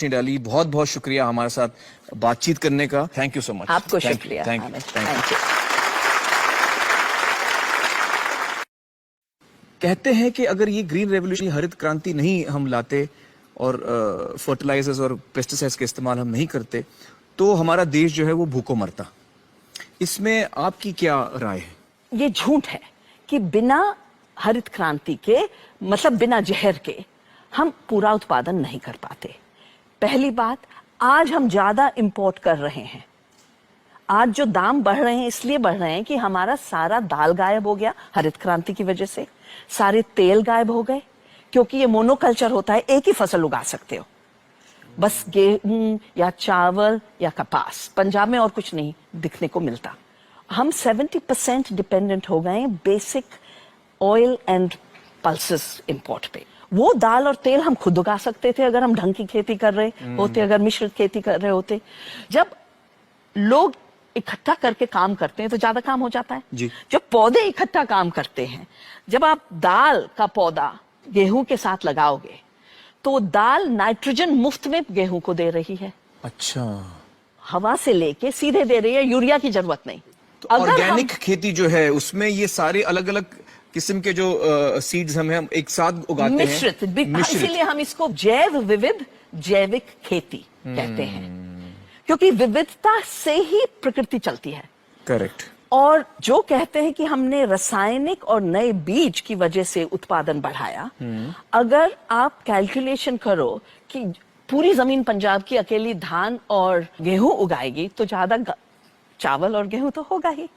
डाली। बहुत बहुत शुक्रिया हमारे साथ बातचीत करने का। Thank you so much. आपको शुक्रिया। Thank you. कहते हैं कि अगर ये ग्रीन रेवोल्यूशन, हरित क्रांति नहीं हम लाते और फर्टिलाइजर्स और पेस्टिसाइड्स का इस्तेमाल हम नहीं करते तो हमारा देश जो है वो भूखों मरता। इसमें आपकी क्या राय है? ये झूठ है कि बिना हरित क्रांति के, मतलब बिना जहर के, हम पूरा उत्पादन नहीं कर पाते। पहली बात, आज हम ज्यादा इंपोर्ट कर रहे हैं। आज जो दाम बढ़ रहे हैं इसलिए बढ़ रहे हैं कि हमारा सारा दाल गायब हो गया हरित क्रांति की वजह से, सारे तेल गायब हो गए, क्योंकि ये मोनोकल्चर होता है, एक ही फसल उगा सकते हो, बस गेहूं या चावल या कपास। पंजाब में और कुछ नहीं दिखने को मिलता। हम 70% डिपेंडेंट हो गए basic oil and pulses import पे। वो दाल और तेल हम खुद उगा सकते थे अगर हम ढंग की खेती कर रहे होते, अगर मिश्रित खेती कर रहे होते। जब लोग इकट्ठा करके काम करते हैं तो ज्यादा काम हो जाता है जी। जब पौधे इकट्ठा काम करते हैं, जब आप दाल का पौधा गेहूं के साथ लगाओगे तो दाल नाइट्रोजन मुफ्त में गेहूं को दे रही है। अच्छा, हवा से लेके सीधे दे रही है, यूरिया की जरूरत नहीं। तो ऑर्गेनिक खेती जो है उसमें ये सारे अलग अलग किस्म के जो सीड्स हम एक साथ उगाते हैं, मिश्रित। इसीलिए हम इसको जैव विविध जैविक खेती कहते हैं, क्योंकि विविधता से ही प्रकृति चलती है। करेक्ट। और जो कहते हैं कि हमने रासायनिक और नए बीज की वजह से उत्पादन बढ़ाया, अगर आप कैलकुलेशन करो कि पूरी जमीन पंजाब की अकेली धान और गेहूं उगाएगी तो ज्यादा चावल और गेहूं तो होगा ही।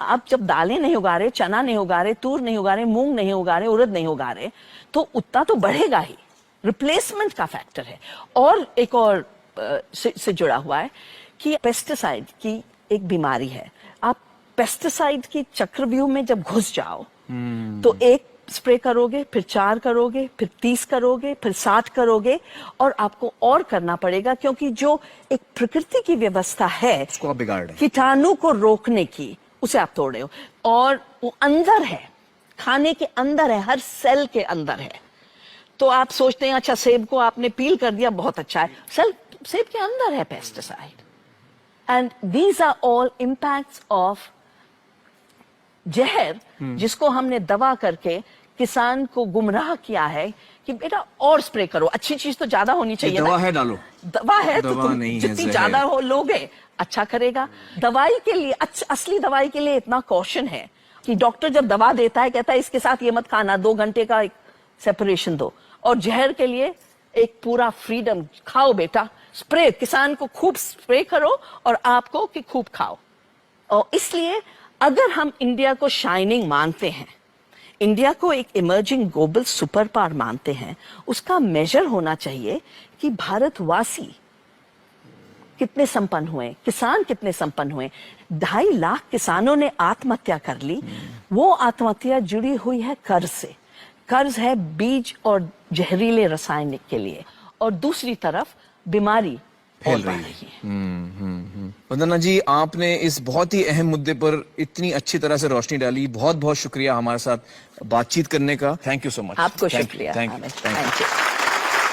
आप जब दालें नहीं उगा रहे, चना नहीं उगा रहे, तूर नहीं उगा रहे, मूंग नहीं उगा रहे, उड़द नहीं उगा रहे, तो उतना तो बढ़ेगा ही। रिप्लेसमेंट का फैक्टर है। और एक और से जुड़ा हुआ है कि पेस्टिसाइड की एक बीमारी है। आप पेस्टिसाइड की चक्रव्यूह में जब घुस जाओ तो एक स्प्रे करोगे, फिर 4 करोगे, फिर 30 करोगे, फिर 60 करोगे, और आपको और करना पड़ेगा, क्योंकि जो एक प्रकृति की व्यवस्था है उसको आप बिगाड़ रहे हैं। कीटाणु को रोकने की, उसे आप तोड़ रहे हो। और वो अंदर है, खाने के अंदर है, हर सेल के अंदर है। तो आप सोचते हैं अच्छा सेब को आपने पील कर दिया, बहुत अच्छा है, सेब के अंदर है pesticide. And these are all impacts of जहर, जिसको हमने दवा करके किसान को गुमराह किया है कि बेटा और स्प्रे करो, अच्छी चीज तो ज्यादा होनी चाहिए। दवा है डालो, दवा है तो तुम जितनी ज्यादा हो लोगे अच्छा करेगा। दवाई के लिए, असली दवाई के लिए इतना कॉशन है कि डॉक्टर जब दवा देता है कहता है इसके साथ ये मत खाना, 2 घंटे का सेपरेशन दो। और जहर के लिए एक पूरा फ्रीडम, खाओ बेटा, स्प्रे, किसान को खूब स्प्रे करो और आपको कि खूब खाओ। और इसलिए अगर हम इंडिया को शाइनिंग मानते हैं, इंडिया को एक इमर्जिंग ग्लोबल सुपर पावर मानते हैं, उसका मेजर होना चाहिए कि भारतवासी कितने संपन्न हुए, किसान कितने संपन्न हुए। 2.5 लाख किसानों ने आत्महत्या कर ली। वो आत्महत्या जुड़ी हुई है कर्ज से। कर्ज है बीज और जहरीले रासायनिक के लिए, और दूसरी तरफ बीमारी फैल रही है। वंदना जी, आपने इस बहुत ही अहम मुद्दे पर इतनी अच्छी तरह से रोशनी डाली। बहुत बहुत शुक्रिया हमारे साथ बातचीत करने का। Thank you so much. आपको शुक्रिया। Thank you.